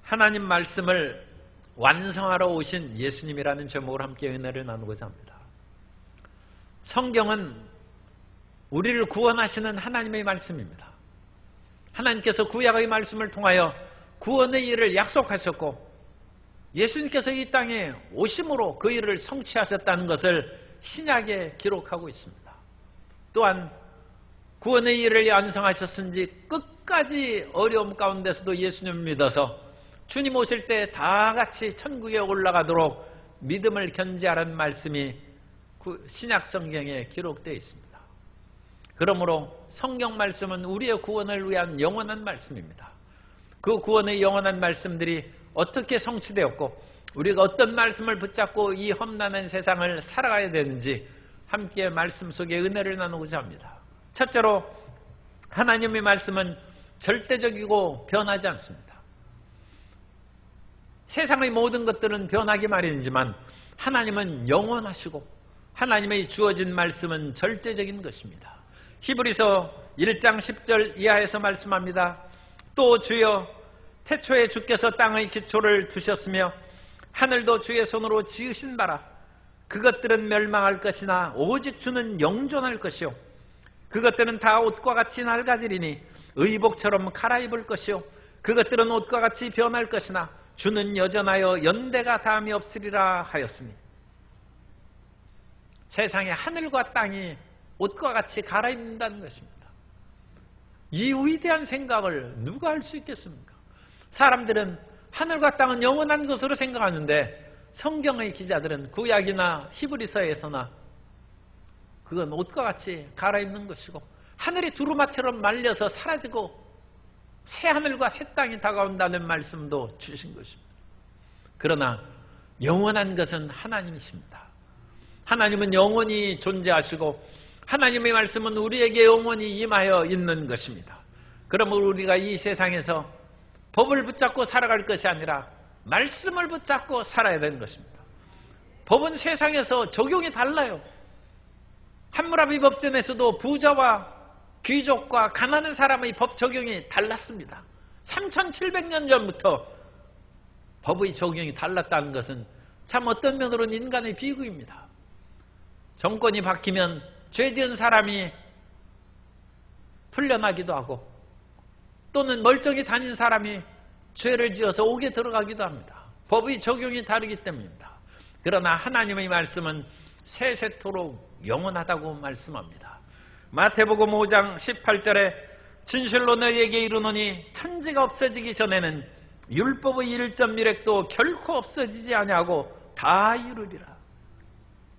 하나님 말씀을 완성하러 오신 예수님이라는 제목으로 함께 은혜를 나누고자 합니다. 성경은 우리를 구원하시는 하나님의 말씀입니다. 하나님께서 구약의 말씀을 통하여 구원의 일을 약속하셨고 예수님께서 이 땅에 오심으로 그 일을 성취하셨다는 것을 신약에 기록하고 있습니다. 또한 구원의 일을 완성하셨은지 끝까지 어려움 가운데서도 예수님을 믿어서 주님 오실 때 다 같이 천국에 올라가도록 믿음을 견지하라는 말씀이 신약 성경에 기록되어 있습니다. 그러므로 성경 말씀은 우리의 구원을 위한 영원한 말씀입니다. 그 구원의 영원한 말씀들이 어떻게 성취되었고 우리가 어떤 말씀을 붙잡고 이 험난한 세상을 살아가야 되는지 함께 말씀 속에 은혜를 나누고자 합니다. 첫째로 하나님의 말씀은 절대적이고 변하지 않습니다. 세상의 모든 것들은 변하기 마련이지만 하나님은 영원하시고 하나님의 주어진 말씀은 절대적인 것입니다. 히브리서 1장 10절 이하에서 말씀합니다. 또 주여 태초에 주께서 땅의 기초를 두셨으며 하늘도 주의 손으로 지으신 바라 그것들은 멸망할 것이나 오직 주는 영존할 것이요 그것들은 다 옷과 같이 낡아지리니 의복처럼 갈아입을 것이요 그것들은 옷과 같이 변할 것이나 주는 여전하여 연대가 다함이 없으리라 하였으니 세상에 하늘과 땅이 옷과 같이 갈아입는다는 것입니다. 이 위대한 생각을 누가 할 수 있겠습니까? 사람들은 하늘과 땅은 영원한 것으로 생각하는데 성경의 기자들은 구약이나 히브리서에서나 그건 옷과 같이 갈아입는 것이고 하늘이 두루마처럼 말려서 사라지고 새 하늘과 새 땅이 다가온다는 말씀도 주신 것입니다. 그러나 영원한 것은 하나님이십니다. 하나님은 영원히 존재하시고 하나님의 말씀은 우리에게 영원히 임하여 있는 것입니다. 그러므로 우리가 이 세상에서 법을 붙잡고 살아갈 것이 아니라 말씀을 붙잡고 살아야 되는 것입니다. 법은 세상에서 적용이 달라요. 함무라비 법전에서도 부자와 귀족과 가난한 사람의 법 적용이 달랐습니다. 3700년 전부터 법의 적용이 달랐다는 것은 참 어떤 면으로는 인간의 비극입니다. 정권이 바뀌면 죄 지은 사람이 풀려나기도 하고 또는 멀쩡히 다닌 사람이 죄를 지어서 옥에 들어가기도 합니다. 법의 적용이 다르기 때문입니다. 그러나 하나님의 말씀은 세세토록 영원하다고 말씀합니다. 마태복음 5장 18절에 진실로 너희에게 이르노니 천지가 없어지기 전에는 율법의 1.1획도 결코 없어지지 아니하고 다 이루리라.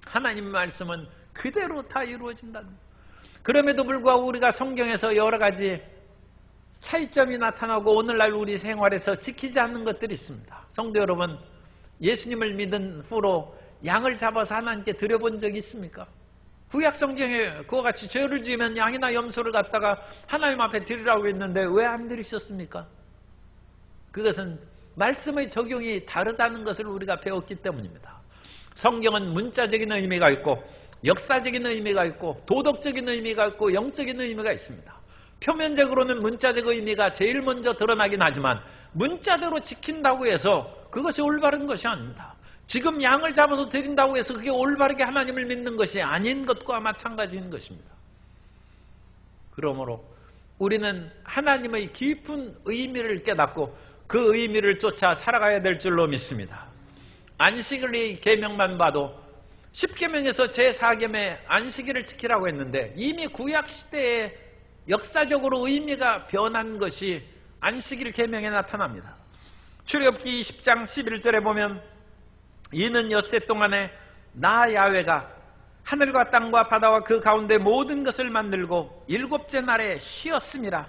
하나님 말씀은 그대로 다 이루어진다는 거예요. 그럼에도 불구하고 우리가 성경에서 여러 가지 차이점이 나타나고 오늘날 우리 생활에서 지키지 않는 것들이 있습니다. 성도 여러분, 예수님을 믿은 후로 양을 잡아서 하나님께 드려본 적이 있습니까? 구약 성경에 그와 같이 죄를 지으면 양이나 염소를 갖다가 하나님 앞에 드리라고 했는데 왜 안 드리셨습니까? 그것은 말씀의 적용이 다르다는 것을 우리가 배웠기 때문입니다. 성경은 문자적인 의미가 있고 역사적인 의미가 있고 도덕적인 의미가 있고 영적인 의미가 있습니다. 표면적으로는 문자적 의미가 제일 먼저 드러나긴 하지만 문자대로 지킨다고 해서 그것이 올바른 것이 아닙니다. 지금 양을 잡아서 드린다고 해서 그게 올바르게 하나님을 믿는 것이 아닌 것과 마찬가지인 것입니다. 그러므로 우리는 하나님의 깊은 의미를 깨닫고 그 의미를 쫓아 살아가야 될 줄로 믿습니다. 안식일의 계명만 봐도 10계명에서 제4계명에 안식일을 지키라고 했는데 이미 구약시대에 역사적으로 의미가 변한 것이 안식일 계명에 나타납니다. 출애굽기 20장 11절에 보면 이는 엿새 동안에 나 야훼가 하늘과 땅과 바다와 그 가운데 모든 것을 만들고 일곱째 날에 쉬었음이라.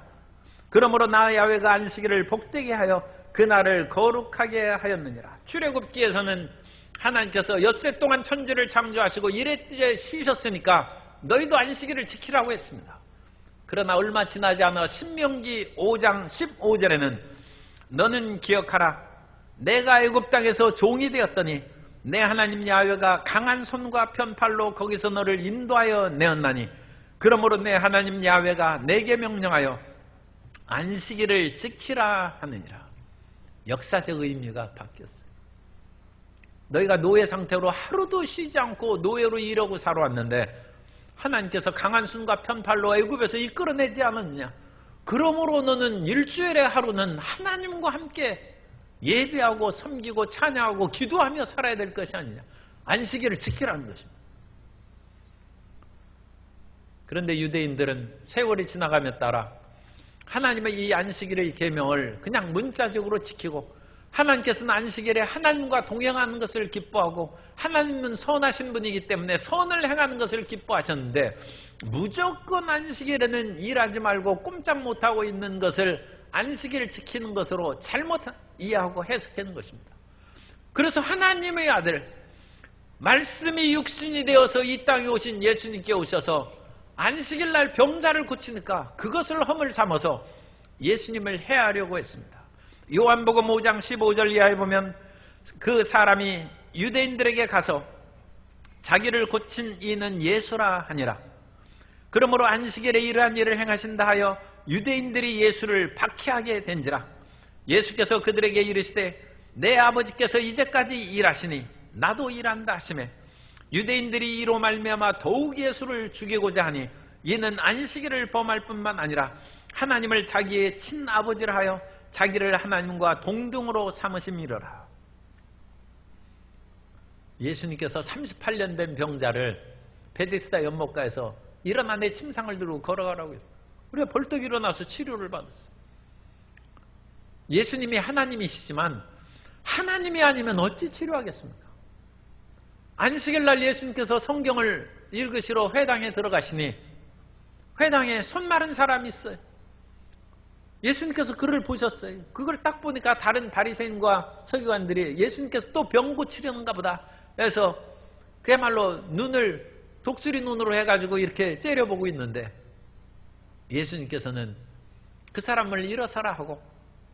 그러므로 나 야훼가 안식일을 복되게 하여 그 날을 거룩하게 하였느니라. 출애굽기에서는 하나님께서 엿새 동안 천지를 창조하시고 이레째 쉬셨으니까 너희도 안식일을 지키라고 했습니다. 그러나 얼마 지나지 않아 신명기 5장 15절에는 너는 기억하라. 내가 애굽 땅에서 종이 되었더니 내 하나님 야훼가 강한 손과 편팔로 거기서 너를 인도하여 내었나니 그러므로 내 하나님 야훼가 내게 명령하여 안식일을 지키라 하느니라. 역사적 의미가 바뀌었어요. 너희가 노예 상태로 하루도 쉬지 않고 노예로 일하고 살아왔는데 하나님께서 강한 손과 편팔로 애굽에서 이끌어내지 않았느냐. 그러므로 너는 일주일의 하루는 하나님과 함께 예배하고 섬기고 찬양하고 기도하며 살아야 될 것이 아니냐. 안식일을 지키라는 것입니다. 그런데 유대인들은 세월이 지나감에 따라 하나님의 이 안식일의 계명을 그냥 문자적으로 지키고 하나님께서는 안식일에 하나님과 동행하는 것을 기뻐하고 하나님은 선하신 분이기 때문에 선을 행하는 것을 기뻐하셨는데 무조건 안식일에는 일하지 말고 꼼짝 못하고 있는 것을 안식일을 지키는 것으로 잘못 이해하고 해석하는 것입니다. 그래서 하나님의 아들 말씀이 육신이 되어서 이 땅에 오신 예수님께 오셔서 안식일 날 병자를 고치니까 그것을 허물 삼아서 예수님을 해하려고 했습니다. 요한복음 5장 15절 이하에 보면 그 사람이 유대인들에게 가서 자기를 고친 이는 예수라 하니라. 그러므로 안식일에 이러한 일을 행하신다 하여 유대인들이 예수를 박해하게 된지라. 예수께서 그들에게 이르시되 내 아버지께서 이제까지 일하시니 나도 일한다 하시매 유대인들이 이로 말미암아 더욱 예수를 죽이고자 하니 이는 안식일을 범할 뿐만 아니라 하나님을 자기의 친아버지라 하여 자기를 하나님과 동등으로 삼으심이로라. 예수님께서 38년 된 병자를 베데스다 연못가에서 일어나 내 침상을 들고 걸어가라고 했어요. 우리가 벌떡 일어나서 치료를 받았어요. 예수님이 하나님이시지만 하나님이 아니면 어찌 치료하겠습니까? 안식일 날 예수님께서 성경을 읽으시러 회당에 들어가시니 회당에 손 마른 사람이 있어요. 예수님께서 그를 보셨어요. 그걸 딱 보니까 다른 바리새인과 서기관들이 예수님께서 또 병 고치려는가 보다 해서 그야말로 눈을 독수리 눈으로 해가지고 이렇게 째려보고 있는데 예수님께서는 그 사람을 일어서라 하고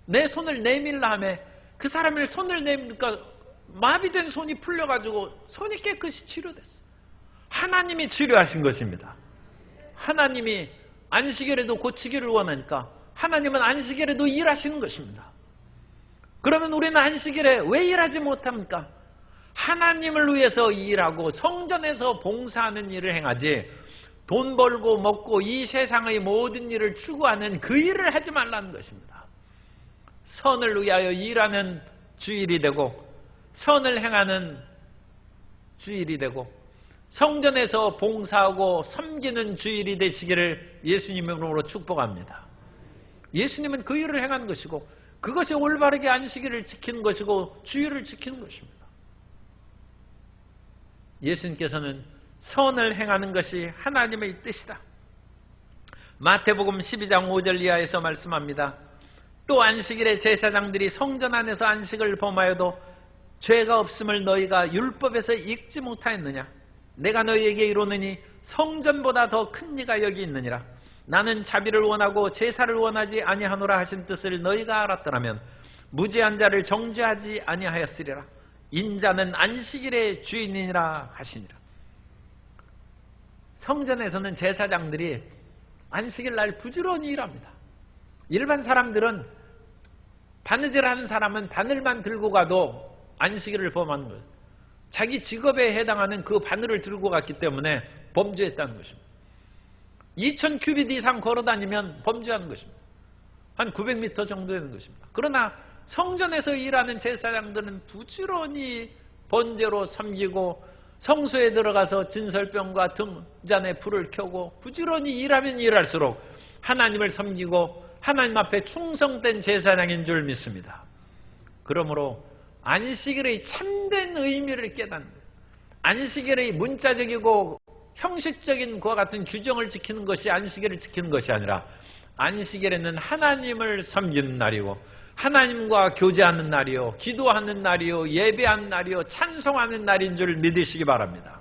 내 손을 내밀라 하며 그 사람을 손을 내밀니까 마비된 손이 풀려가지고 손이 깨끗이 치료됐어요. 하나님이 치료하신 것입니다. 하나님이 안식일에도 고치기를 원하니까 하나님은 안식일에도 일하시는 것입니다. 그러면 우리는 안식일에 왜 일하지 못합니까? 하나님을 위해서 일하고 성전에서 봉사하는 일을 행하지 돈 벌고 먹고 이 세상의 모든 일을 추구하는 그 일을 하지 말라는 것입니다. 선을 위하여 일하는 주일이 되고 선을 행하는 주일이 되고 성전에서 봉사하고 섬기는 주일이 되시기를 예수님의 이름으로 축복합니다. 예수님은 그 일을 행하는 것이고 그것이 올바르게 안식일을 지키는 것이고 주일을 지키는 것입니다. 예수님께서는 선을 행하는 것이 하나님의 뜻이다. 마태복음 12장 5절 이하에서 말씀합니다. 또 안식일에 제사장들이 성전 안에서 안식을 범하여도 죄가 없음을 너희가 율법에서 읽지 못하였느냐? 내가 너희에게 이르노니 성전보다 더 큰 이가 여기 있느니라. 나는 자비를 원하고 제사를 원하지 아니하노라 하신 뜻을 너희가 알았더라면 무죄한 자를 정죄하지 아니하였으리라. 인자는 안식일의 주인이라 하시니라. 성전에서는 제사장들이 안식일 날 부지런히 일합니다. 일반 사람들은 바느질하는 사람은 바늘만 들고 가도 안식일을 범하는 거예요. 자기 직업에 해당하는 그 바늘을 들고 갔기 때문에 범죄했다는 것입니다. 2000큐빗 이상 걸어다니면 범죄하는 것입니다. 한 900m 정도 되는 것입니다. 그러나 성전에서 일하는 제사장들은 부지런히 번제로 섬기고 성소에 들어가서 진설병과 등잔에 불을 켜고 부지런히 일하면 일할수록 하나님을 섬기고 하나님 앞에 충성된 제사장인 줄 믿습니다. 그러므로 안식일의 참된 의미를 깨닫는 거예요. 안식일의 문자적이고 형식적인 그와 같은 규정을 지키는 것이 안식일을 지키는 것이 아니라 안식일에는 하나님을 섬기는 날이고 하나님과 교제하는 날이요 기도하는 날이요 예배하는 날이요 찬송하는 날인 줄 믿으시기 바랍니다.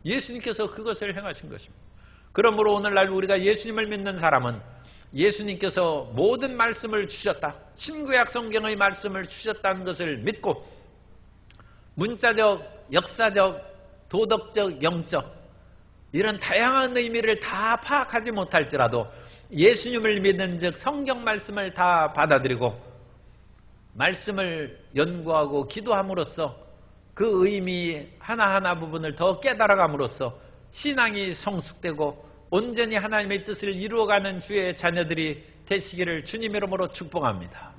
예수님께서 그것을 행하신 것입니다. 그러므로 오늘날 우리가 예수님을 믿는 사람은 예수님께서 모든 말씀을 주셨다. 신구약 성경의 말씀을 주셨다는 것을 믿고 문자적, 역사적, 도덕적, 영적 이런 다양한 의미를 다 파악하지 못할지라도 예수님을 믿은 즉 성경 말씀을 다 받아들이고 말씀을 연구하고 기도함으로써 그 의미 하나하나 부분을 더 깨달아감으로써 신앙이 성숙되고 온전히 하나님의 뜻을 이루어가는 주의 자녀들이 되시기를 주님의 이름으로 축복합니다.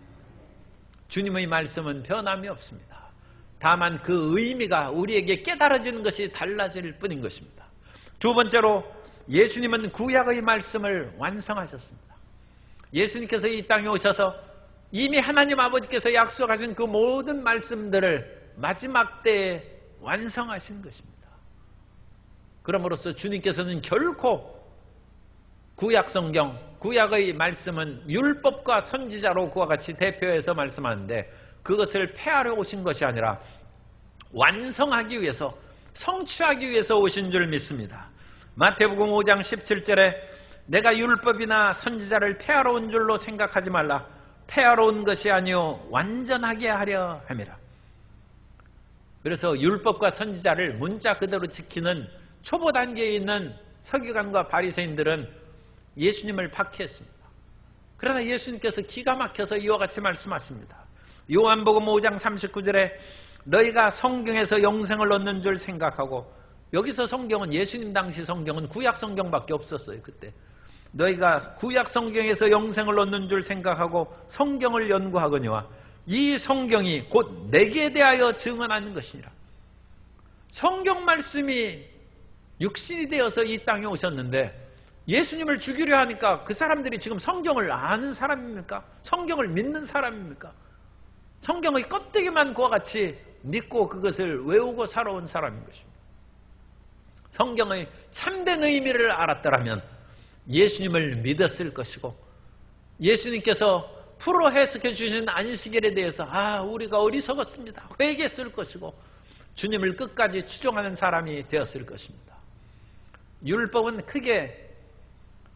주님의 말씀은 변함이 없습니다. 다만 그 의미가 우리에게 깨달아지는 것이 달라질 뿐인 것입니다. 두 번째로 예수님은 구약의 말씀을 완성하셨습니다. 예수님께서 이 땅에 오셔서 이미 하나님 아버지께서 약속하신 그 모든 말씀들을 마지막 때에 완성하신 것입니다. 그러므로써 주님께서는 결코 구약 성경, 구약의 말씀은 율법과 선지자로 그와 같이 대표해서 말씀하는데 그것을 폐하려 오신 것이 아니라 완성하기 위해서, 성취하기 위해서 오신 줄 믿습니다. 마태복음 5장 17절에 내가 율법이나 선지자를 폐하러 온 줄로 생각하지 말라. 폐하러 온 것이 아니요 완전하게 하려 함이라. 그래서 율법과 선지자를 문자 그대로 지키는 초보 단계에 있는 서기관과 바리새인들은 예수님을 박해했습니다. 그러나 예수님께서 기가 막혀서 이와 같이 말씀하십니다. 요한복음 5장 39절에 너희가 성경에서 영생을 얻는 줄 생각하고, 여기서 성경은 예수님 당시 성경은 구약 성경밖에 없었어요. 그때 너희가 구약 성경에서 영생을 얻는 줄 생각하고 성경을 연구하거니와 이 성경이 곧 내게 대하여 증언하는 것이니라. 성경 말씀이 육신이 되어서 이 땅에 오셨는데 예수님을 죽이려 하니까 그 사람들이 지금 성경을 아는 사람입니까? 성경을 믿는 사람입니까? 성경의 껍데기만 그와 같이 믿고 그것을 외우고 살아온 사람인 것입니다. 성경의 참된 의미를 알았더라면 예수님을 믿었을 것이고, 예수님께서 풀어 해석해 주신 안식일에 대해서 우리가 어리석었습니다, 회개했을 것이고 주님을 끝까지 추종하는 사람이 되었을 것입니다. 율법은 크게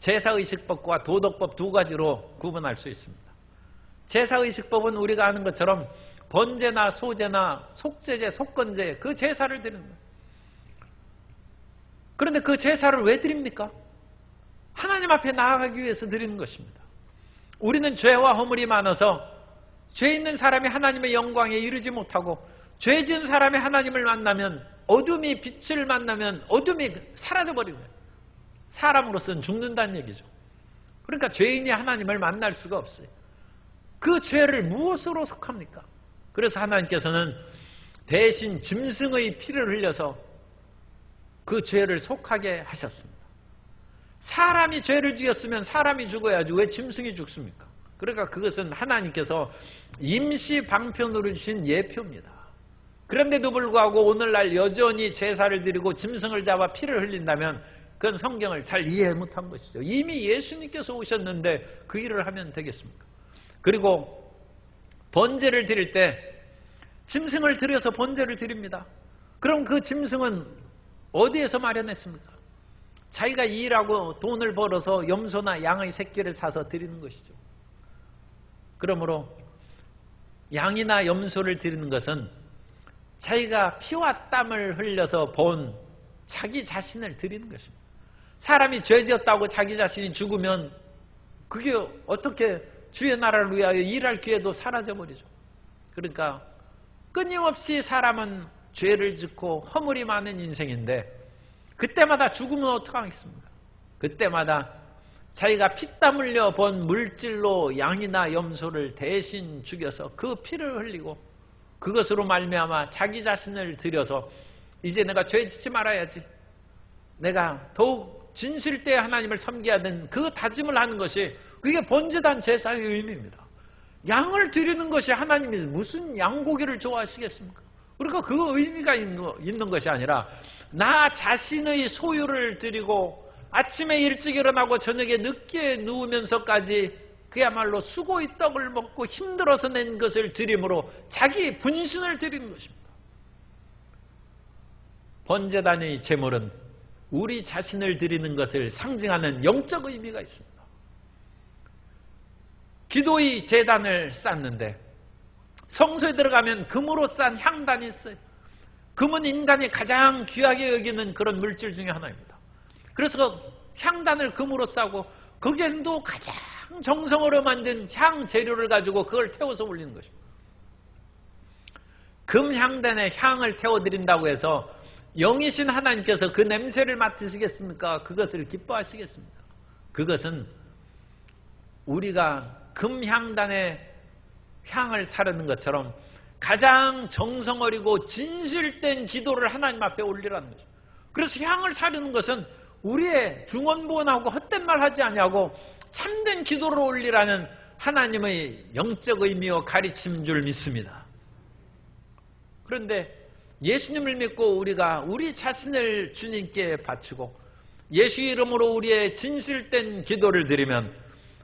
제사의식법과 도덕법 두 가지로 구분할 수 있습니다. 제사의식법은 우리가 아는 것처럼 번제나 소제나 속제제, 속건제, 그 제사를 드리는 거예요. 그런데 그 제사를 왜 드립니까? 하나님 앞에 나아가기 위해서 드리는 것입니다. 우리는 죄와 허물이 많아서 죄 있는 사람이 하나님의 영광에 이르지 못하고, 죄 지은 사람이 하나님을 만나면, 어둠이 빛을 만나면 어둠이 사라져버리는 거예요. 사람으로서는 죽는다는 얘기죠. 그러니까 죄인이 하나님을 만날 수가 없어요. 그 죄를 무엇으로 속합니까? 그래서 하나님께서는 대신 짐승의 피를 흘려서 그 죄를 속하게 하셨습니다. 사람이 죄를 지었으면 사람이 죽어야지 왜 짐승이 죽습니까? 그러니까 그것은 하나님께서 임시 방편으로 주신 예표입니다. 그런데도 불구하고 오늘날 여전히 제사를 드리고 짐승을 잡아 피를 흘린다면 그건 성경을 잘 이해 못한 것이죠. 이미 예수님께서 오셨는데 그 일을 하면 되겠습니까? 그리고 번제를 드릴 때 짐승을 들여서 번제를 드립니다. 그럼 그 짐승은 어디에서 마련했습니까? 자기가 일하고 돈을 벌어서 염소나 양의 새끼를 사서 드리는 것이죠. 그러므로 양이나 염소를 드리는 것은 자기가 피와 땀을 흘려서 본 자기 자신을 드리는 것입니다. 사람이 죄 지었다고 자기 자신이 죽으면 그게 어떻게 주의 나라를 위하여 일할 기회도 사라져버리죠. 그러니까 끊임없이 사람은 죄를 짓고 허물이 많은 인생인데 그때마다 죽으면 어떡하겠습니까? 그때마다 자기가 피땀 흘려 본 물질로 양이나 염소를 대신 죽여서 그 피를 흘리고 그것으로 말미암아 자기 자신을 들여서 이제 내가 죄 짓지 말아야지, 내가 더욱 진실되게 하나님을 섬겨야 되는 그 다짐을 하는 것이, 그게 번제단 제사의 의미입니다. 양을 드리는 것이 하나님이 무슨 양고기를 좋아하시겠습니까? 그러니까 그 의미가 있는 것이 아니라 나 자신의 소유를 드리고 아침에 일찍 일어나고 저녁에 늦게 누우면서까지 그야말로 수고의 떡을 먹고 힘들어서 낸 것을 드림으로 자기 분신을 드리는 것입니다. 번제단의 제물은 우리 자신을 드리는 것을 상징하는 영적 의미가 있습니다. 기도의 제단을 쌓는데 성소에 들어가면 금으로 싼 향단이 있어요. 금은 인간이 가장 귀하게 여기는 그런 물질 중에 하나입니다. 그래서 향단을 금으로 싸고 거기에도 가장 정성으로 만든 향 재료를 가지고 그걸 태워서 올리는 것입니다. 금향단에 향을 태워드린다고 해서 영이신 하나님께서 그 냄새를 맡으시겠습니까? 그것을 기뻐하시겠습니까? 그것은 우리가 금향단에 향을 사르는 것처럼 가장 정성 어리고 진실된 기도를 하나님 앞에 올리라는 거죠. 그래서 향을 사르는 것은 우리의 중언부언하고 헛된 말 하지 아니하고 참된 기도를 올리라는 하나님의 영적 의미와 가르침인 줄 믿습니다. 그런데 예수님을 믿고 우리가 우리 자신을 주님께 바치고 예수 이름으로 우리의 진실된 기도를 드리면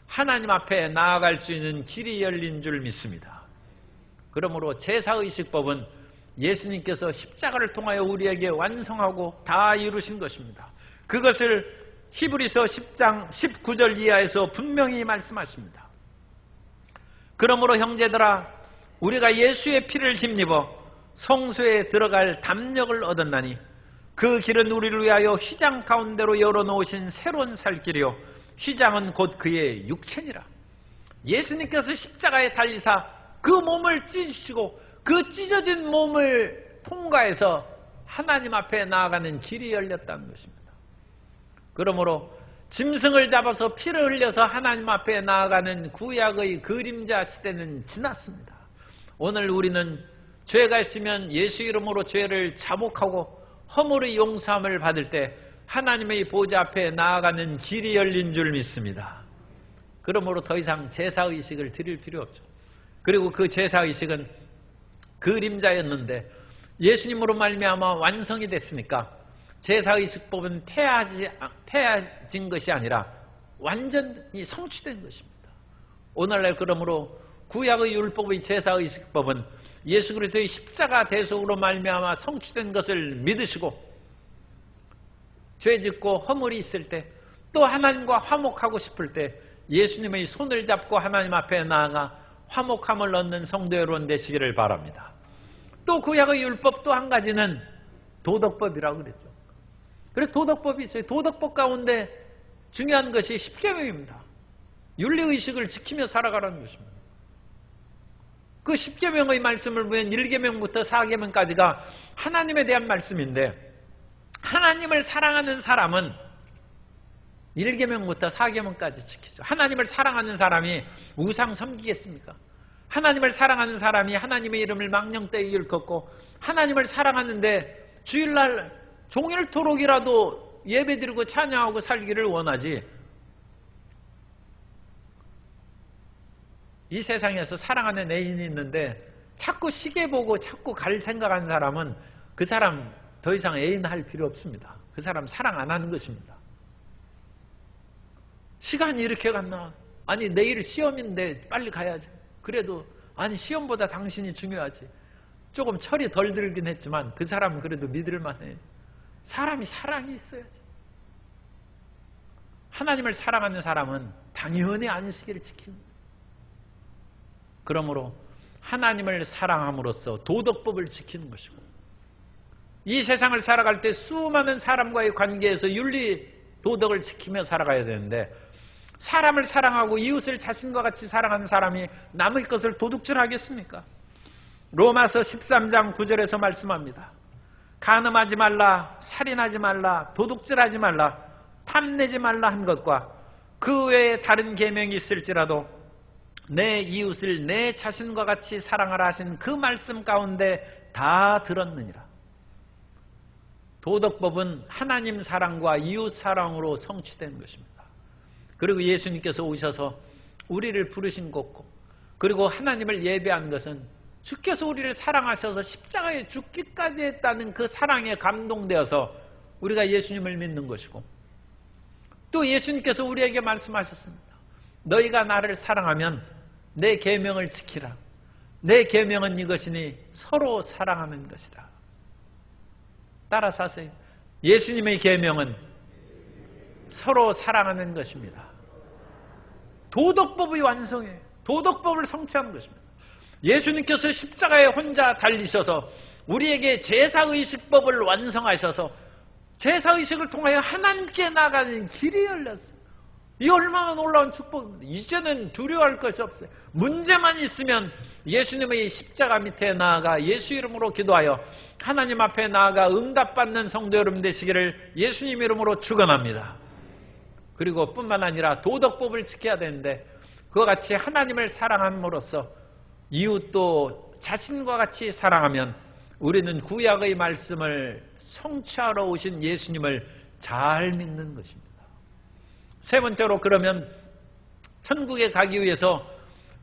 하나님 앞에 나아갈 수 있는 길이 열린 줄 믿습니다. 그러므로 제사의식법은 예수님께서 십자가를 통하여 우리에게 완성하고 다 이루신 것입니다. 그것을 히브리서 10장 19절 이하에서 분명히 말씀하십니다. 그러므로 형제들아 우리가 예수의 피를 힘입어 성소에 들어갈 담력을 얻었나니 그 길은 우리를 위하여 휘장 가운데로 열어놓으신 새로운 살 길이요 휘장은 곧 그의 육체니라. 예수님께서 십자가에 달리사 그 몸을 찢으시고 그 찢어진 몸을 통과해서 하나님 앞에 나아가는 길이 열렸다는 것입니다. 그러므로 짐승을 잡아서 피를 흘려서 하나님 앞에 나아가는 구약의 그림자 시대는 지났습니다. 오늘 우리는 죄가 있으면 예수 이름으로 죄를 자복하고 허물의 용서함을 받을 때 하나님의 보좌 앞에 나아가는 길이 열린 줄 믿습니다. 그러므로 더 이상 제사의식을 드릴 필요 없죠. 그리고 그 제사의식은 그림자였는데 예수님으로 말미암아 완성이 됐으니까 제사의식법은 폐하진 것이 아니라 완전히 성취된 것입니다. 오늘날 그러므로 구약의 율법의 제사의식법은 예수 그리스도의 십자가 대속으로 말미암아 성취된 것을 믿으시고 죄짓고 허물이 있을 때 또 하나님과 화목하고 싶을 때 예수님의 손을 잡고 하나님 앞에 나아가 화목함을 얻는 성도 여러분 되시기를 바랍니다. 또 구약의 율법 또 한 가지는 도덕법이라고 그랬죠. 그래서 도덕법이 있어요. 도덕법 가운데 중요한 것이 십계명입니다. 윤리의식을 지키며 살아가라는 것입니다. 그 십계명의 말씀을 보면 1계명부터 4계명까지가 하나님에 대한 말씀인데 하나님을 사랑하는 사람은 1계명부터 4계명까지 지키죠. 하나님을 사랑하는 사람이 우상 섬기겠습니까? 하나님을 사랑하는 사람이 하나님의 이름을 망령되이 일컫고 하나님을 사랑하는데 주일날 종일토록이라도 예배드리고 찬양하고 살기를 원하지, 이 세상에서 사랑하는 애인이 있는데 자꾸 시계 보고 자꾸 갈 생각하는 사람은 그 사람 더 이상 애인 할 필요 없습니다. 그 사람 사랑 안 하는 것입니다. 시간이 이렇게 갔나? 아니 내일 시험인데 빨리 가야지. 그래도 아니 시험보다 당신이 중요하지. 조금 철이 덜 들긴 했지만 그 사람은 그래도 믿을 만해. 사람이 사랑이 있어야지. 하나님을 사랑하는 사람은 당연히 안식일을 지킵니다. 그러므로 하나님을 사랑함으로써 도덕법을 지키는 것이고, 이 세상을 살아갈 때 수많은 사람과의 관계에서 윤리 도덕을 지키며 살아가야 되는데 사람을 사랑하고 이웃을 자신과 같이 사랑하는 사람이 남의 것을 도둑질하겠습니까? 로마서 13장 9절에서 말씀합니다. 간음하지 말라, 살인하지 말라, 도둑질하지 말라, 탐내지 말라 한 것과 그 외에 다른 계명이 있을지라도 내 이웃을 내 자신과 같이 사랑하라 하신 그 말씀 가운데 다 들었느니라. 도덕법은 하나님 사랑과 이웃 사랑으로 성취된 것입니다. 그리고 예수님께서 오셔서 우리를 부르신 것고, 그리고 하나님을 예배한 것은 주께서 우리를 사랑하셔서 십자가에 죽기까지 했다는 그 사랑에 감동되어서 우리가 예수님을 믿는 것이고, 또 예수님께서 우리에게 말씀하셨습니다. 너희가 나를 사랑하면 내 계명을 지키라. 내 계명은 이것이니 서로 사랑하는 것이라. 따라서 하세요. 예수님의 계명은 서로 사랑하는 것입니다. 도덕법의 완성이에요. 도덕법을 성취하는 것입니다. 예수님께서 십자가에 혼자 달리셔서 우리에게 제사의식법을 완성하셔서 제사의식을 통하여 하나님께 나가는 길이 열렸어요. 이 얼마나 놀라운 축복입니다. 이제는 두려워할 것이 없어요. 문제만 있으면 예수님의 십자가 밑에 나아가 예수 이름으로 기도하여 하나님 앞에 나아가 응답받는 성도 여러분 되시기를 예수님 이름으로 축원합니다. 그리고 뿐만 아니라 도덕법을 지켜야 되는데 그와 같이 하나님을 사랑함으로써 이웃도 자신과 같이 사랑하면 우리는 구약의 말씀을 성취하러 오신 예수님을 잘 믿는 것입니다. 세 번째로, 그러면 천국에 가기 위해서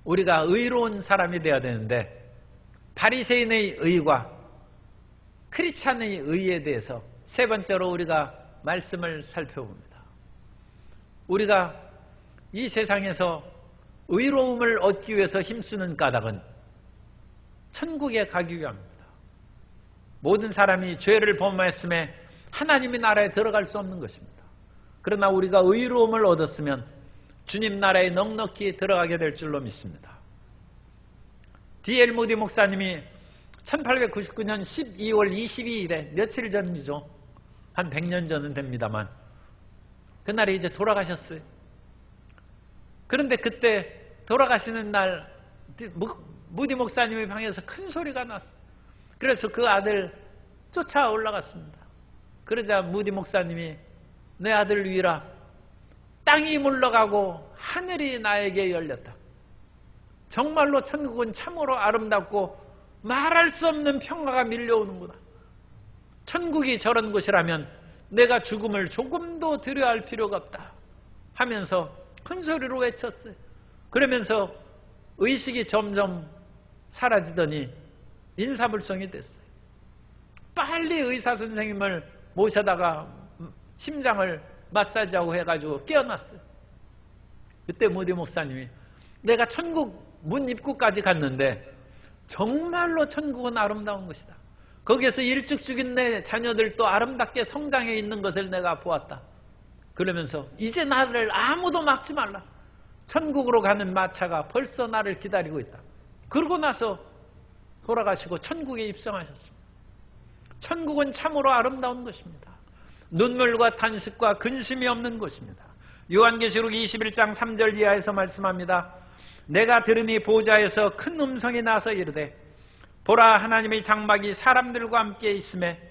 우리가 의로운 사람이 되어야 되는데 바리새인의 의와 크리스찬의 의에 대해서 세 번째로 우리가 말씀을 살펴봅니다. 우리가 이 세상에서 의로움을 얻기 위해서 힘쓰는 까닭은 천국에 가기 위함입니다. 모든 사람이 죄를 범했음에 하나님의 나라에 들어갈 수 없는 것입니다. 그러나 우리가 의로움을 얻었으면 주님 나라에 넉넉히 들어가게 될 줄로 믿습니다. D.L. 무디 목사님이 1899년 12월 22일에 며칠 전이죠. 한 100년 전은 됩니다만 그날에 이제 돌아가셨어요. 그런데 그때 돌아가시는 날 무디 목사님의 방에서 큰 소리가 났어요. 그래서 그 아들 쫓아 올라갔습니다. 그러자 무디 목사님이 내 아들 위라, 땅이 물러가고 하늘이 나에게 열렸다. 정말로 천국은 참으로 아름답고 말할 수 없는 평화가 밀려오는구나. 천국이 저런 곳이라면 내가 죽음을 조금도 두려워할 필요가 없다 하면서 큰 소리로 외쳤어요. 그러면서 의식이 점점 사라지더니 인사불성이 됐어요. 빨리 의사 선생님을 모셔다가 심장을 마사지하고 해가지고 깨어났어요. 그때 무디 목사님이 내가 천국 문 입구까지 갔는데 정말로 천국은 아름다운 것이다. 거기에서 일찍 죽인 내 자녀들도 아름답게 성장해 있는 것을 내가 보았다. 그러면서 이제 나를 아무도 막지 말라. 천국으로 가는 마차가 벌써 나를 기다리고 있다. 그러고 나서 돌아가시고 천국에 입성하셨습니다. 천국은 참으로 아름다운 것입니다. 눈물과 탄식과 근심이 없는 곳입니다. 요한계시록 21장 3절 이하에서 말씀합니다. 내가 들으니 보좌에서 큰 음성이 나서 이르되 보라, 하나님의 장막이 사람들과 함께 있음에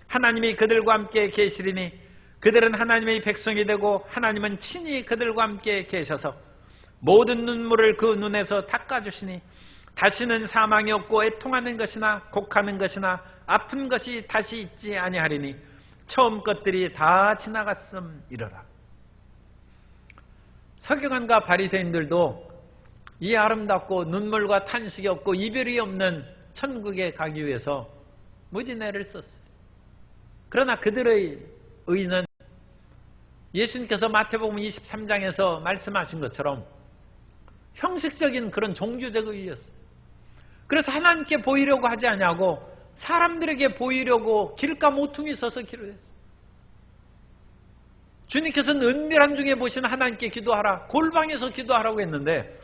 하나님이 그들과 함께 계시리니 그들은 하나님의 백성이 되고 하나님은 친히 그들과 함께 계셔서 모든 눈물을 그 눈에서 닦아주시니 다시는 사망이 없고 애통하는 것이나 곡하는 것이나 아픈 것이 다시 있지 아니하리니 처음 것들이 다 지나갔음이러라. 서기관과 바리새인들도 이 아름답고 눈물과 탄식이 없고 이별이 없는 천국에 가기 위해서 무지내를 썼어요. 그러나 그들의 의는 예수님께서 마태복음 23장에서 말씀하신 것처럼 형식적인 그런 종교적 의였어요. 그래서 하나님께 보이려고 하지 않냐고 사람들에게 보이려고 길가 모퉁이 서서 기도했어요. 주님께서는 은밀한 중에 보시는 하나님께 기도하라, 골방에서 기도하라고 했는데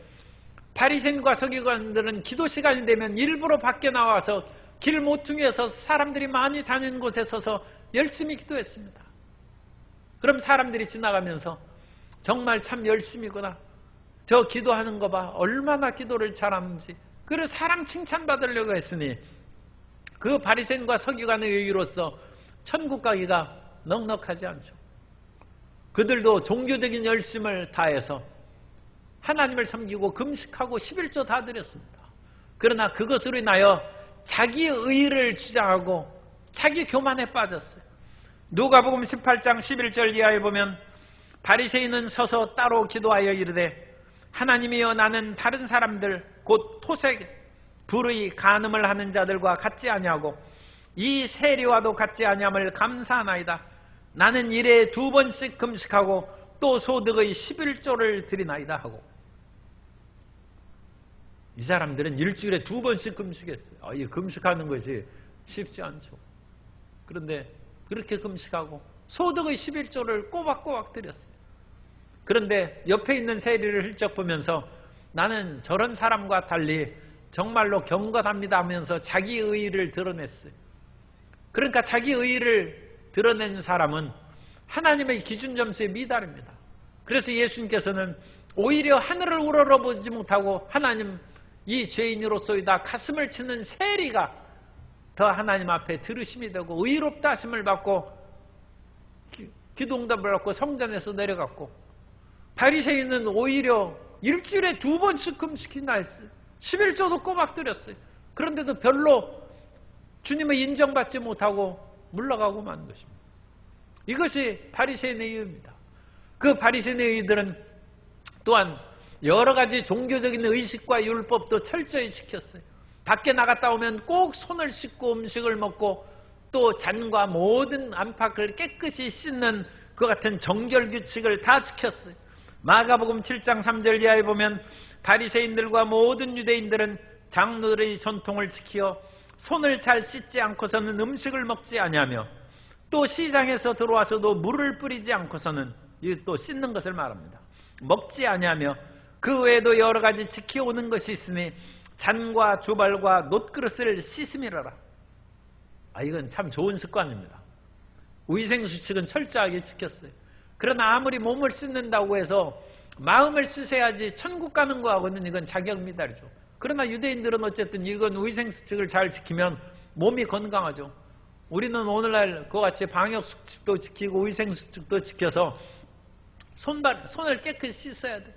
바리새인과 서기관들은 기도 시간이 되면 일부러 밖에 나와서 길 모퉁이에서 사람들이 많이 다니는 곳에 서서 열심히 기도했습니다. 그럼 사람들이 지나가면서 정말 참 열심이구나, 저 기도하는 거 봐, 얼마나 기도를 잘하는지, 그래서 사람 칭찬받으려고 했으니 그 바리새인과 서기관의 의의로서 천국 가기가 넉넉하지 않죠. 그들도 종교적인 열심을 다해서 하나님을 섬기고 금식하고 11조 다 드렸습니다. 그러나 그것으로 인하여 자기 의의를 주장하고 자기 교만에 빠졌어요. 누가복음 18장 11절 이하에 보면 바리새인은 서서 따로 기도하여 이르되 하나님이여, 나는 다른 사람들 곧 토색 불의 간음을 하는 자들과 같지 아니하고 이 세리와도 같지 아니함을 감사하나이다. 나는 일에 2번씩 금식하고 또 소득의 11조를 드리나이다 하고. 이 사람들은 일주일에 2번씩 금식했어요. 이 금식하는 것이 쉽지 않죠. 그런데 그렇게 금식하고 소득의 11조를 꼬박꼬박 드렸어요. 그런데 옆에 있는 세리를 훌쩍 보면서 나는 저런 사람과 달리 정말로 경건합니다 하면서 자기 의의를 드러냈어요. 그러니까 자기 의의를 드러낸 사람은 하나님의 기준 점수에 미달입니다. 그래서 예수님께서는 오히려 하늘을 우러러보지 못하고 하나님 이 죄인으로서이다 가슴을 치는 세리가 더 하나님 앞에 들으심이 되고 의롭다 하심을 받고 기도응답을 받고 성전에서 내려갔고, 바리새인은 오히려 일주일에 2번씩 금식이나 했어요. 11조도 꼬박 드렸어요. 그런데도 별로 주님을 인정받지 못하고 물러가고 만 것입니다. 이것이 바리새인의 의입니다. 그 바리새인의 의들은 또한 여러 가지 종교적인 의식과 율법도 철저히 지켰어요. 밖에 나갔다 오면 꼭 손을 씻고 음식을 먹고 또 잔과 모든 안팎을 깨끗이 씻는 그 같은 정결규칙을 다 지켰어요. 마가복음 7장 3절 이하에 보면 바리새인들과 모든 유대인들은 장로들의 전통을 지키어 손을 잘 씻지 않고서는 음식을 먹지 아니하며 또 시장에서 들어와서도 물을 뿌리지 않고서는, 또 씻는 것을 말합니다, 먹지 아니하며 그 외에도 여러 가지 지켜오는 것이 있으니 잔과 주발과 놋그릇을 씻음이라라. 이건 참 좋은 습관입니다. 위생수칙은 철저하게 지켰어요. 그러나 아무리 몸을 씻는다고 해서 마음을 씻어야지 천국 가는 거하고는 이건 자격미달이죠. 그러나 유대인들은 어쨌든 이건 위생수칙을 잘 지키면 몸이 건강하죠. 우리는 오늘날 그와 같이 방역수칙도 지키고 위생수칙도 지켜서 손을 깨끗이 씻어야 돼.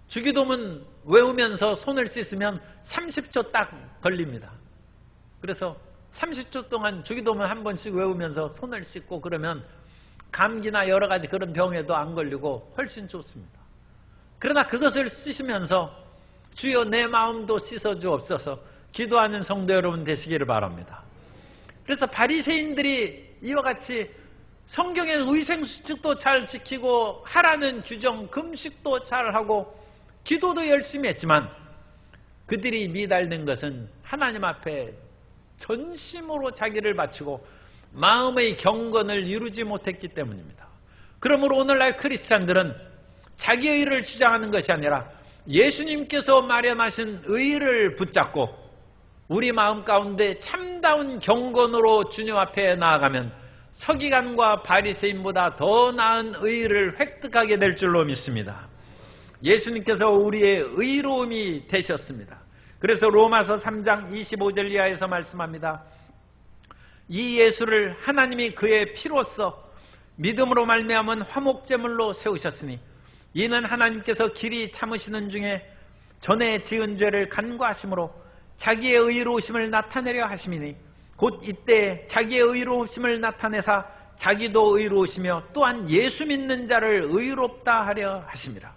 주기도문 외우면서 손을 씻으면 30초 딱 걸립니다. 그래서 30초 동안 주기도문 한 번씩 외우면서 손을 씻고 그러면 감기나 여러 가지 그런 병에도 안 걸리고 훨씬 좋습니다. 그러나 그것을 씻으면서 주여 내 마음도 씻어주옵소서 기도하는 성도 여러분 되시기를 바랍니다. 그래서 바리새인들이 이와 같이 성경의 위생수칙도 잘 지키고 하라는 규정 금식도 잘하고 기도도 열심히 했지만 그들이 미달된 것은 하나님 앞에 전심으로 자기를 바치고 마음의 경건을 이루지 못했기 때문입니다. 그러므로 오늘날 크리스찬들은 자기의 의를 주장하는 것이 아니라 예수님께서 마련하신 의를 붙잡고 우리 마음 가운데 참다운 경건으로 주님 앞에 나아가면 서기관과 바리새인보다 더 나은 의를 획득하게 될 줄로 믿습니다. 예수님께서 우리의 의로움이 되셨습니다. 그래서 로마서 3장 25절 이하에서 말씀합니다. 이 예수를 하나님이 그의 피로써 믿음으로 말미암은 화목제물로 세우셨으니 이는 하나님께서 길이 참으시는 중에 전에 지은 죄를 간과하심으로 자기의 의로우심을 나타내려 하심이니 곧 이때 자기의 의로우심을 나타내사 자기도 의로우시며 또한 예수 믿는 자를 의롭다 하려 하심이라.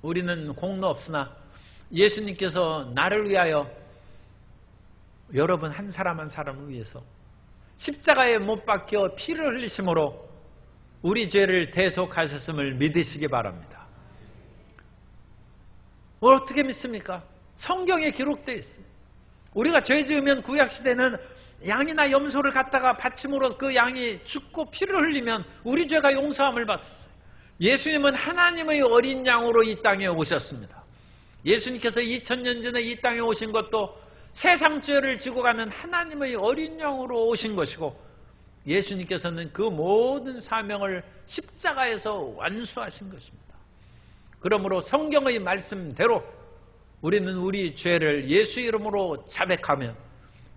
우리는 공로 없으나 예수님께서 나를 위하여 여러분 한 사람 한 사람을 위해서 십자가에 못 박혀 피를 흘리심으로 우리 죄를 대속하셨음을 믿으시기 바랍니다. 어떻게 믿습니까? 성경에 기록되어 있어요. 우리가 죄 지으면 구약시대는 양이나 염소를 갖다가 바침으로 그 양이 죽고 피를 흘리면 우리 죄가 용서함을 받았어요. 예수님은 하나님의 어린 양으로 이 땅에 오셨습니다. 예수님께서 2000년 전에 이 땅에 오신 것도 세상 죄를 지고 가는 하나님의 어린 양으로 오신 것이고 예수님께서는 그 모든 사명을 십자가에서 완수하신 것입니다. 그러므로 성경의 말씀대로 우리는 우리 죄를 예수 이름으로 자백하면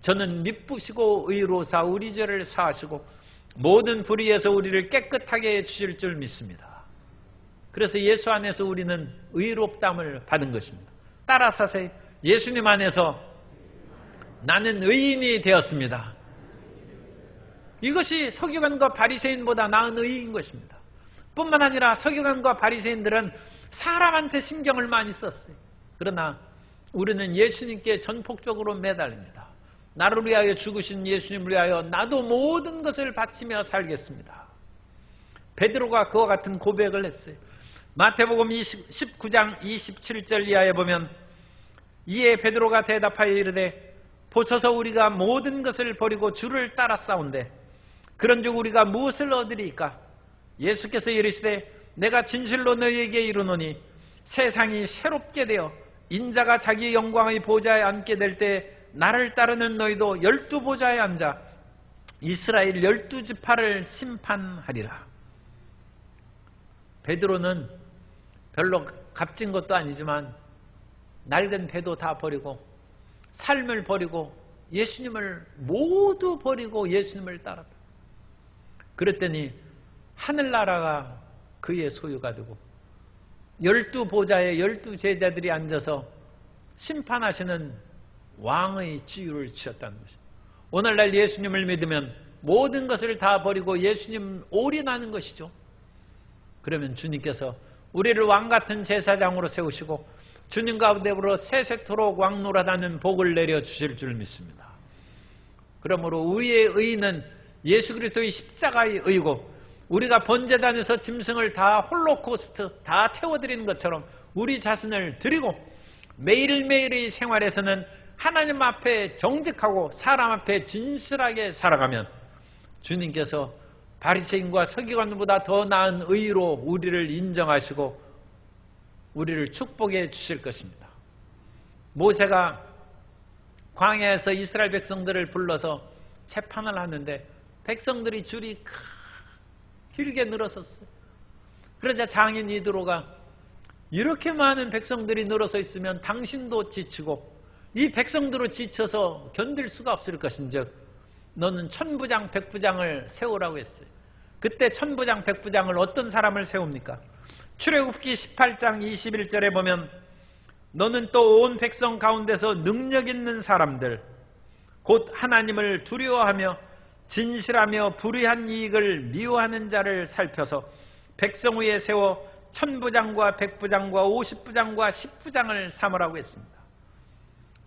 저는 미쁘시고 의로사 우리 죄를 사하시고 모든 불의에서 우리를 깨끗하게 해주실 줄 믿습니다. 그래서 예수 안에서 우리는 의롭담을 받은 것입니다. 따라서 예수님 안에서 나는 의인이 되었습니다. 이것이 서기관과 바리새인보다 나은 의인 것입니다. 뿐만 아니라 서기관과 바리새인들은 사람한테 신경을 많이 썼어요. 그러나 우리는 예수님께 전폭적으로 매달립니다. 나를 위하여 죽으신 예수님을 위하여 나도 모든 것을 바치며 살겠습니다. 베드로가 그와 같은 고백을 했어요. 마태복음 19장 27절 이하에 보면 이에 베드로가 대답하여 이르되 보소서 우리가 모든 것을 버리고 주를 따라 싸운데 그런즉 우리가 무엇을 얻으리이까? 예수께서 이르시되 내가 진실로 너희에게 이르노니 세상이 새롭게 되어 인자가 자기 영광의 보좌에 앉게 될 때 나를 따르는 너희도 12보좌에 앉아 이스라엘 12지파를 심판하리라. 베드로는 별로 값진 것도 아니지만 낡은 배도 다 버리고 삶을 버리고 예수님을 모두 버리고 예수님을 따랐다. 그랬더니 하늘나라가 그의 소유가 되고 12 보좌에 12 제자들이 앉아서 심판하시는 왕의 지위를 지었다는 것입니다. 오늘날 예수님을 믿으면 모든 것을 다 버리고 예수님 올인하는 것이죠. 그러면 주님께서 우리를 왕같은 제사장으로 세우시고 주님과 더불어 세세토록 왕노릇하는 복을 내려주실 줄 믿습니다. 그러므로 우리의 의는 예수 그리스도의 십자가의 의고 우리가 번제단에서 짐승을 다 홀로코스트 다 태워드리는 것처럼 우리 자신을 드리고 매일매일의 생활에서는 하나님 앞에 정직하고 사람 앞에 진실하게 살아가면 주님께서 바리새인과 서기관보다 더 나은 의로 우리를 인정하시고 우리를 축복해 주실 것입니다. 모세가 광야에서 이스라엘 백성들을 불러서 재판을 하는데 백성들이 줄이 길게 늘어섰어요. 그러자 장인 이드로가 이렇게 많은 백성들이 늘어서 있으면 당신도 지치고 이 백성들로 지쳐서 견딜 수가 없을 것인즉 너는 천부장 백부장을 세우라고 했어요. 그때 천부장 백부장을 어떤 사람을 세웁니까? 출애굽기 18장 21절에 보면 너는 또 온 백성 가운데서 능력 있는 사람들 곧 하나님을 두려워하며 진실하며 불의한 이익을 미워하는 자를 살펴서 백성 위에 세워 천부장과 백부장과 50부장과 10부장을 삼으라고 했습니다.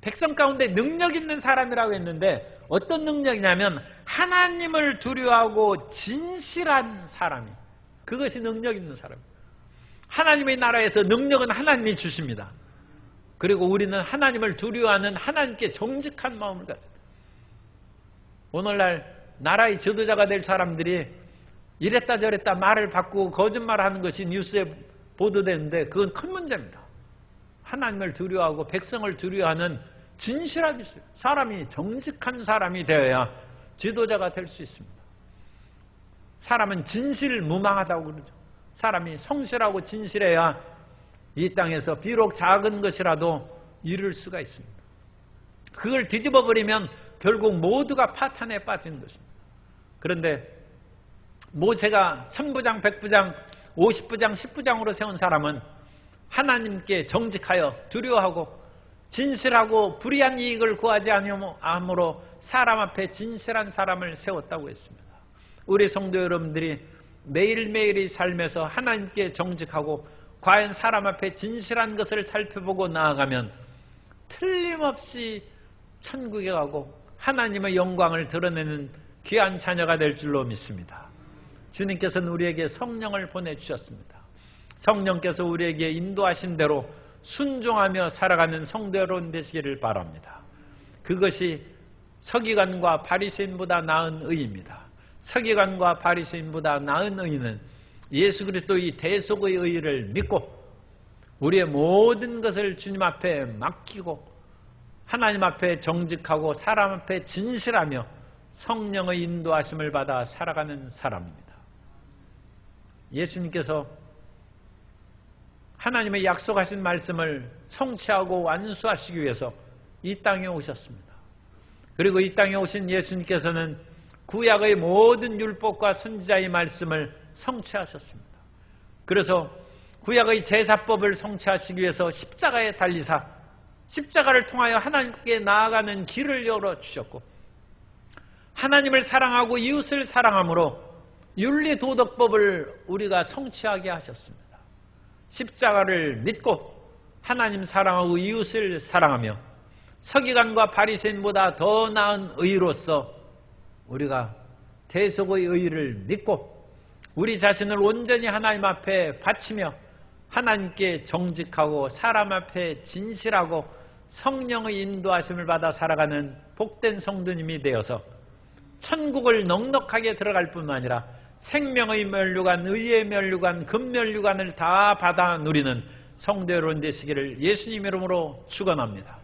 백성 가운데 능력 있는 사람이라고 했는데 어떤 능력이냐면 하나님을 두려워하고 진실한 사람이 그것이 능력 있는 사람. 하나님의 나라에서 능력은 하나님이 주십니다. 그리고 우리는 하나님을 두려워하는 하나님께 정직한 마음을 가져요. 오늘날 나라의 지도자가 될 사람들이 이랬다 저랬다 말을 바꾸고 거짓말하는 것이 뉴스에 보도되는데 그건 큰 문제입니다. 하나님을 두려워하고 백성을 두려워하는 진실함이 있어요. 사람이 정직한 사람이 되어야 지도자가 될 수 있습니다. 사람은 진실무망하다고 그러죠. 사람이 성실하고 진실해야 이 땅에서 비록 작은 것이라도 이룰 수가 있습니다. 그걸 뒤집어버리면 결국 모두가 파탄에 빠지는 것입니다. 그런데 모세가 천부장, 백부장, 50부장, 10부장으로 세운 사람은 하나님께 정직하여 두려워하고 진실하고 불의한 이익을 구하지 아니함으로 사람 앞에 진실한 사람을 세웠다고 했습니다. 우리 성도 여러분들이 매일매일의 삶에서 하나님께 정직하고 과연 사람 앞에 진실한 것을 살펴보고 나아가면 틀림없이 천국에 가고 하나님의 영광을 드러내는 귀한 자녀가 될 줄로 믿습니다. 주님께서는 우리에게 성령을 보내주셨습니다. 성령께서 우리에게 인도하신 대로 순종하며 살아가는 성도 여러분 되시기를 바랍니다. 그것이 서기관과 바리새인보다 나은 의입니다. 서기관과 바리새인보다 나은 의는 예수 그리스도의 대속의 의를 믿고 우리의 모든 것을 주님 앞에 맡기고 하나님 앞에 정직하고 사람 앞에 진실하며 성령의 인도하심을 받아 살아가는 사람입니다. 예수님께서 하나님의 약속하신 말씀을 성취하고 완수하시기 위해서 이 땅에 오셨습니다. 그리고 이 땅에 오신 예수님께서는 구약의 모든 율법과 선지자의 말씀을 성취하셨습니다. 그래서 구약의 제사법을 성취하시기 위해서 십자가에 달리사 십자가를 통하여 하나님께 나아가는 길을 열어주셨고 하나님을 사랑하고 이웃을 사랑함으로 윤리도덕법을 우리가 성취하게 하셨습니다. 십자가를 믿고 하나님 사랑하고 이웃을 사랑하며 서기관과 바리새인보다 더 나은 의로서 우리가 대속의 의를 믿고 우리 자신을 온전히 하나님 앞에 바치며 하나님께 정직하고 사람 앞에 진실하고 성령의 인도하심을 받아 살아가는 복된 성도님이 되어서 천국을 넉넉하게 들어갈 뿐만 아니라 생명의 면류관, 의의 면류관, 금면류관을 다 받아 누리는 성도 여러분 되시기를 예수님 이름으로 축원합니다.